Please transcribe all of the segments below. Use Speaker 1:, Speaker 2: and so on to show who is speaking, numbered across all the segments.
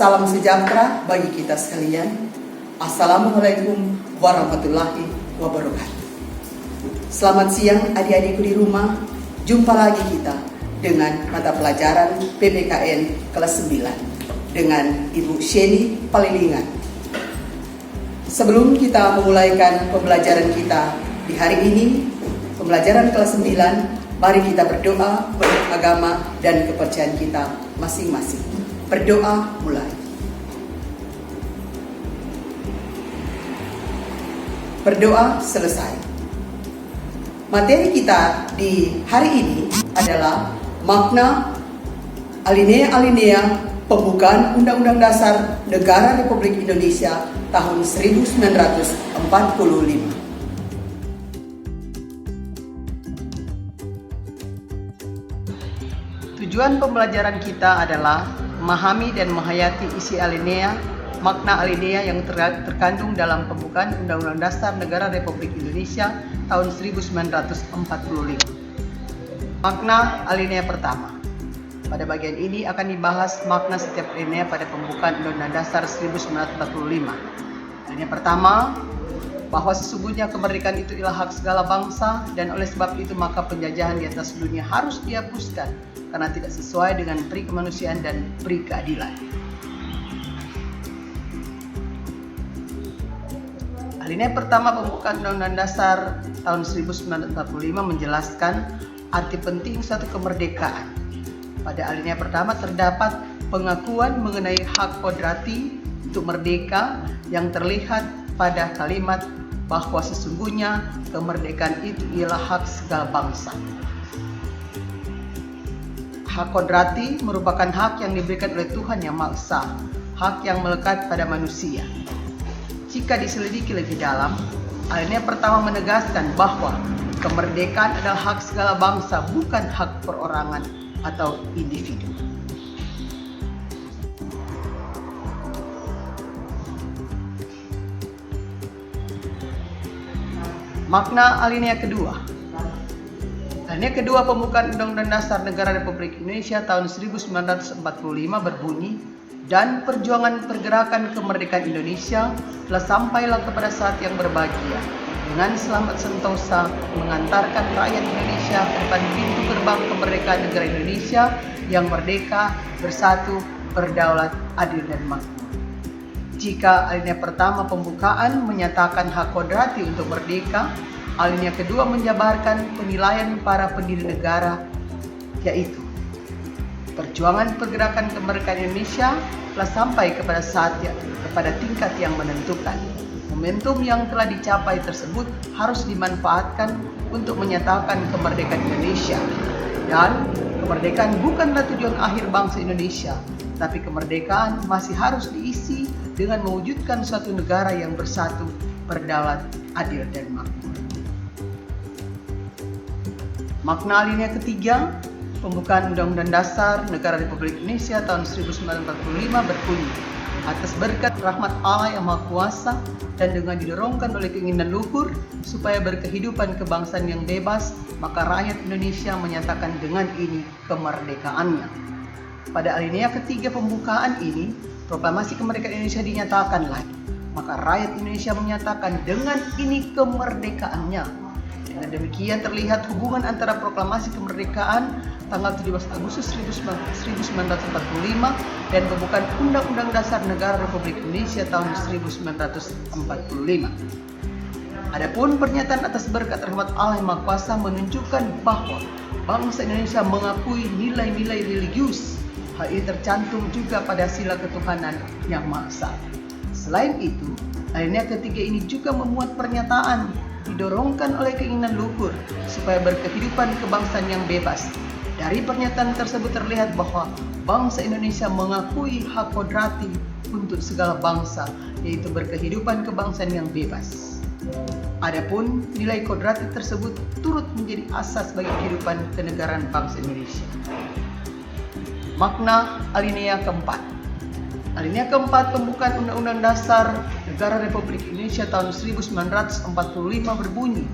Speaker 1: Salam sejahtera bagi kita sekalian. Assalamualaikum warahmatullahi wabarakatuh. Selamat siang adik-adikku di rumah. Jumpa lagi kita dengan mata pelajaran PPKN kelas 9 dengan Ibu Sheni Palilingan. Sebelum kita memulaikan pembelajaran kita di hari ini, pembelajaran kelas 9, mari kita berdoa menurut agama dan kepercayaan kita masing-masing. Berdoa mulai. Berdoa selesai. Materi kita di hari ini adalah makna alinea-alinea pembukaan Undang-Undang Dasar Negara Republik Indonesia tahun 1945. Tujuan pembelajaran kita adalah memahami dan menghayati isi alinea, makna alinea yang terkandung dalam pembukaan Undang-Undang Dasar Negara Republik Indonesia tahun 1945. Makna alinea pertama. Pada bagian ini akan dibahas makna setiap alinea pada pembukaan Undang-Undang Dasar 1945. Alinea pertama, bahwa sesungguhnya kemerdekaan itu ialah hak segala bangsa dan oleh sebab itu maka penjajahan di atas dunia harus dihapuskan karena tidak sesuai dengan peri kemanusiaan dan peri keadilan. Alinea pertama pembukaan Undang-Undang Dasar tahun 1945 menjelaskan arti penting suatu kemerdekaan. Pada alinea pertama terdapat pengakuan mengenai hak kodrati untuk merdeka yang terlihat pada kalimat bahwa sesungguhnya kemerdekaan itu ialah hak segala bangsa. Hak kodrati merupakan hak yang diberikan oleh Tuhan Yang Maha Esa, hak yang melekat pada manusia. Jika diselidiki lebih dalam, alinea pertama menegaskan bahwa kemerdekaan adalah hak segala bangsa, bukan hak perorangan atau individu. Makna alinea kedua. Alinea kedua pembukaan Undang-Undang Dasar Negara Republik Indonesia tahun 1945 berbunyi, dan perjuangan pergerakan kemerdekaan Indonesia telah sampailah kepada saat yang berbahagia dengan selamat sentosa mengantarkan rakyat Indonesia ke depan pintu gerbang kemerdekaan negara Indonesia yang merdeka, bersatu, berdaulat, adil dan makmur. Jika alinea pertama pembukaan menyatakan hak kodrati untuk merdeka, alinea kedua menjabarkan penilaian para pendiri negara, yaitu perjuangan pergerakan kemerdekaan Indonesia telah sampai kepada tingkat yang menentukan. Momentum yang telah dicapai tersebut harus dimanfaatkan untuk menyatakan kemerdekaan Indonesia. Dan kemerdekaan bukanlah tujuan akhir bangsa Indonesia, tapi kemerdekaan masih harus diisi dengan mewujudkan suatu negara yang bersatu, berdaulat, adil dan makmur. Makna alinea ketiga, pembukaan Undang-Undang Dasar Negara Republik Indonesia tahun 1945 berbunyi, atas berkat rahmat Allah yang Maha Kuasa dan dengan didorongkan oleh keinginan luhur supaya berkehidupan kebangsaan yang bebas, maka rakyat Indonesia menyatakan dengan ini kemerdekaannya. Pada alinea ketiga pembukaan ini, proklamasi kemerdekaan Indonesia dinyatakan lagi, maka rakyat Indonesia menyatakan dengan ini kemerdekaannya. Dengan demikian terlihat hubungan antara proklamasi kemerdekaan tanggal 17 Agustus 1945 dan pembukaan Undang-Undang Dasar Negara Republik Indonesia tahun 1945. Adapun pernyataan atas berkat rahmat Allah yang Maha Kuasa menunjukkan bahwa bangsa Indonesia mengakui nilai-nilai religius. Hal ini tercantum juga pada sila ketuhanan yang Maha Esa. Selain itu, alinea ketiga ini juga memuat pernyataan didorongkan oleh keinginan luhur supaya berkehidupan kebangsaan yang bebas. Dari pernyataan tersebut terlihat bahwa bangsa Indonesia mengakui hak kodrati untuk segala bangsa, yaitu berkehidupan kebangsaan yang bebas. Adapun nilai kodrati tersebut turut menjadi asas bagi kehidupan kenegaraan bangsa Indonesia. Makna alinea keempat. Alinea keempat pembukaan Undang-Undang Dasar Negara Republik Indonesia tahun 1945 berbunyi,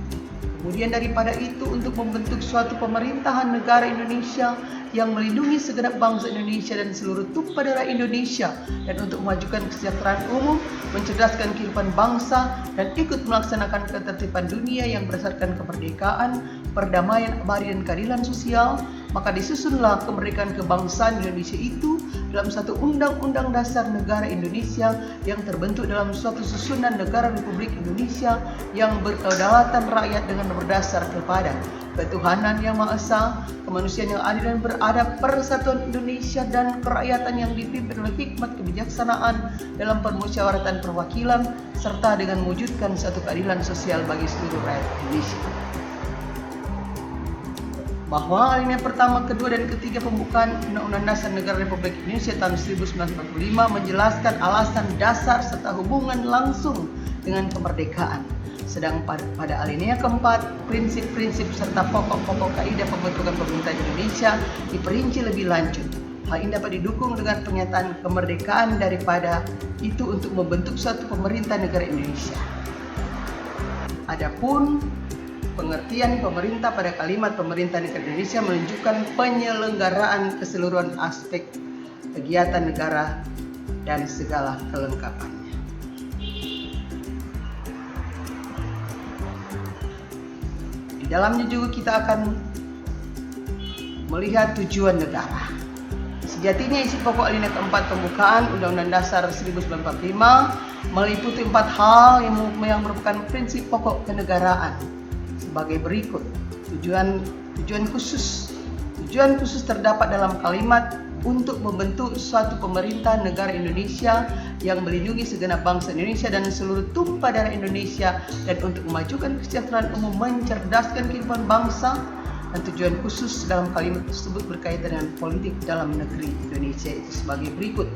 Speaker 1: Kemudian daripada itu untuk membentuk suatu pemerintahan negara Indonesia yang melindungi segenap bangsa Indonesia dan seluruh tumpah darah Indonesia, dan untuk memajukan kesejahteraan umum, mencerdaskan kehidupan bangsa, dan ikut melaksanakan ketertiban dunia yang berdasarkan kemerdekaan, perdamaian abadi dan keadilan sosial, maka disusunlah kemerdekaan kebangsaan Indonesia itu dalam satu Undang-Undang Dasar Negara Indonesia yang terbentuk dalam suatu susunan negara Republik Indonesia yang berkedaulatan rakyat dengan berdasar kepada ketuhanan yang Maha Esa, kemanusiaan yang adil dan beradab, persatuan Indonesia dan kerakyatan yang dipimpin oleh hikmat kebijaksanaan dalam permusyawaratan perwakilan, serta dengan mewujudkan satu keadilan sosial bagi seluruh rakyat Indonesia. Bahwa alinea pertama, kedua, dan ketiga pembukaan Undang-Undang Dasar Negara Republik Indonesia tahun 1945 menjelaskan alasan dasar serta hubungan langsung dengan kemerdekaan. Sedang pada alinea keempat, prinsip-prinsip serta pokok-pokok kaidah pembentukan pemerintah Indonesia diperinci lebih lanjut. Hal ini dapat didukung dengan pernyataan kemerdekaan daripada itu untuk membentuk suatu pemerintah negara Indonesia. Adapun pengertian pemerintah pada kalimat pemerintah negara Indonesia menunjukkan penyelenggaraan keseluruhan aspek kegiatan negara dan segala kelengkapannya. Di dalamnya juga kita akan melihat tujuan negara. Sejatinya isi pokok alinea keempat pembukaan Undang-Undang Dasar 1945 meliputi 4 hal yang merupakan prinsip pokok kenegaraan sebagai berikut. Tujuan khusus terdapat dalam kalimat untuk membentuk suatu pemerintah negara Indonesia yang melindungi segenap bangsa Indonesia dan seluruh tumpah darah Indonesia, dan untuk memajukan kesejahteraan umum, mencerdaskan kehidupan bangsa. Dan tujuan khusus dalam kalimat tersebut berkaitan dengan politik dalam negeri Indonesia itu sebagai berikut: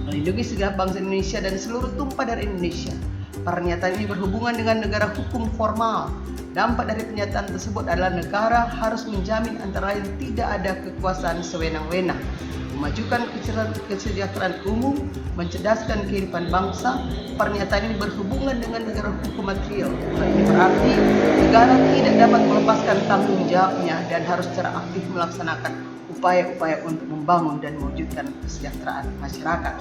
Speaker 1: melindungi segenap bangsa Indonesia dan seluruh tumpah darah Indonesia. Pernyataan ini berhubungan dengan negara hukum formal. Dampak dari pernyataan tersebut adalah negara harus menjamin antara lain tidak ada kekuasaan sewenang-wenang, memajukan kesejahteraan umum, mencerdaskan kehidupan bangsa. Pernyataan ini berhubungan dengan negara hukum material. Ini berarti negara tidak dapat melepaskan tanggung jawabnya dan harus secara aktif melaksanakan upaya-upaya untuk membangun dan mewujudkan kesejahteraan masyarakat.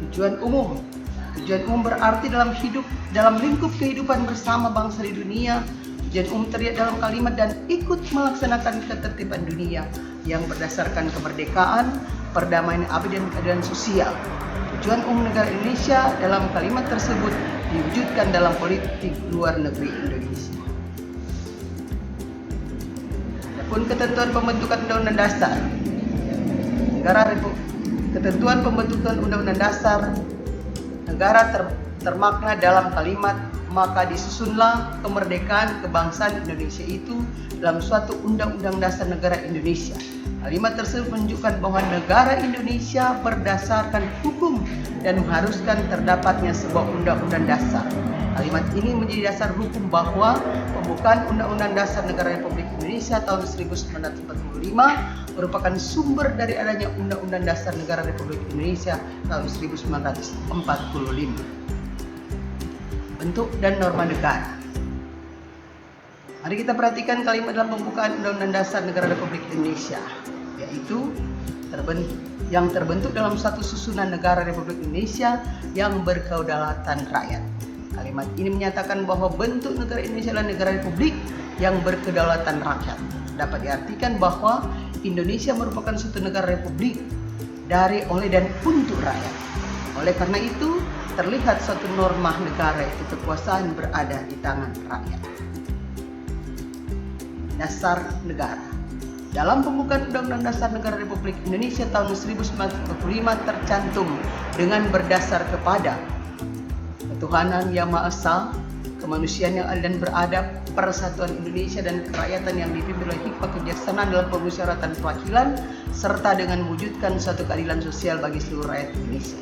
Speaker 1: Tujuan umum berarti dalam lingkup kehidupan bersama bangsa di dunia. Tujuan umum terlihat dalam kalimat dan ikut melaksanakan ketertiban dunia yang berdasarkan kemerdekaan, perdamaian abadi dan keadilan sosial. Tujuan umum negara Indonesia dalam kalimat tersebut diwujudkan dalam politik luar negeri Indonesia. Adapun ketentuan pembentukan Undang-Undang Dasar Ketentuan pembentukan Undang-Undang Dasar negara termakna dalam kalimat maka disusunlah kemerdekaan kebangsaan Indonesia itu dalam suatu Undang-Undang Dasar Negara Indonesia. Kalimat tersebut menunjukkan bahwa negara Indonesia berdasarkan hukum dan mengharuskan terdapatnya sebuah Undang-Undang Dasar. Kalimat ini menjadi dasar hukum bahwa pembukaan Undang-Undang Dasar Negara Republik Indonesia tahun 1945 merupakan sumber dari adanya Undang-Undang Dasar Negara Republik Indonesia tahun 1945. Bentuk dan norma negara. Mari kita perhatikan kalimat dalam pembukaan Undang-Undang Dasar Negara Republik Indonesia, yaitu yang terbentuk dalam satu susunan negara Republik Indonesia yang berkedaulatan rakyat. Kalimat ini menyatakan bahwa bentuk negara Indonesia adalah negara republik yang berkedaulatan rakyat. Dapat diartikan bahwa Indonesia merupakan suatu negara republik dari, oleh, dan untuk rakyat. Oleh karena itu, terlihat suatu norma negara itu kekuasaan berada di tangan rakyat. Dasar negara. Dalam pembukaan Undang-Undang Dasar Negara Republik Indonesia tahun 1945 tercantum dengan berdasar kepada ketuhanan yang Maha Esa, kemanusiaan yang adil dan beradab, persatuan Indonesia dan kerakyatan yang dipimpin oleh hikmat kebijaksanaan dalam permusyawaratan perwakilan, serta dengan mewujudkan suatu keadilan sosial bagi seluruh rakyat Indonesia.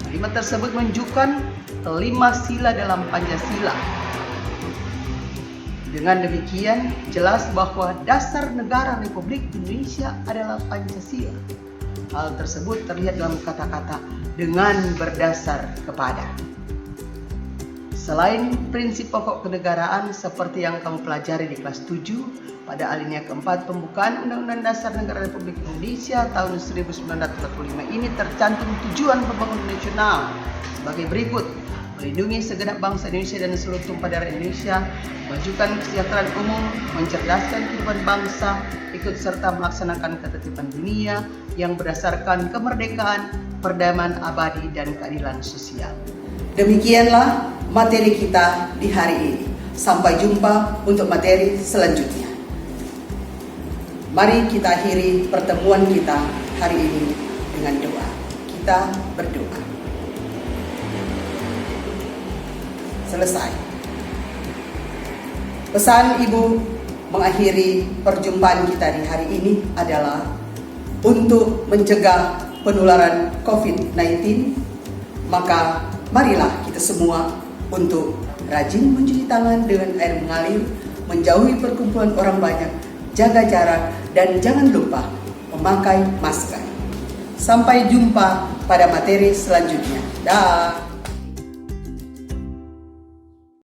Speaker 1: Kalimat tersebut menunjukkan 5 sila dalam Pancasila. Dengan demikian, jelas bahwa dasar negara Republik Indonesia adalah Pancasila. Hal tersebut terlihat dalam kata-kata dengan berdasar kepada. Selain prinsip pokok kenegaraan seperti yang kamu pelajari di kelas 7, pada alinea keempat pembukaan Undang-Undang Dasar Negara Republik Indonesia tahun 1945 ini tercantum tujuan pembangunan nasional sebagai berikut: melindungi segenap bangsa Indonesia dan seluruh tumpah darah Indonesia, memajukan kesejahteraan umum, mencerdaskan kehidupan bangsa, ikut serta melaksanakan ketertiban dunia yang berdasarkan kemerdekaan, perdamaian abadi, dan keadilan sosial. Demikianlah materi kita di hari ini. Sampai jumpa untuk materi selanjutnya. Mari kita akhiri pertemuan kita hari ini dengan doa. Kita berdoa. Selesai. Pesan Ibu mengakhiri perjumpaan kita di hari ini adalah untuk mencegah penularan COVID-19, maka marilah kita semua untuk rajin mencuci tangan dengan air mengalir, menjauhi perkumpulan orang banyak, jaga jarak, dan jangan lupa memakai masker. Sampai jumpa pada materi selanjutnya. Dah.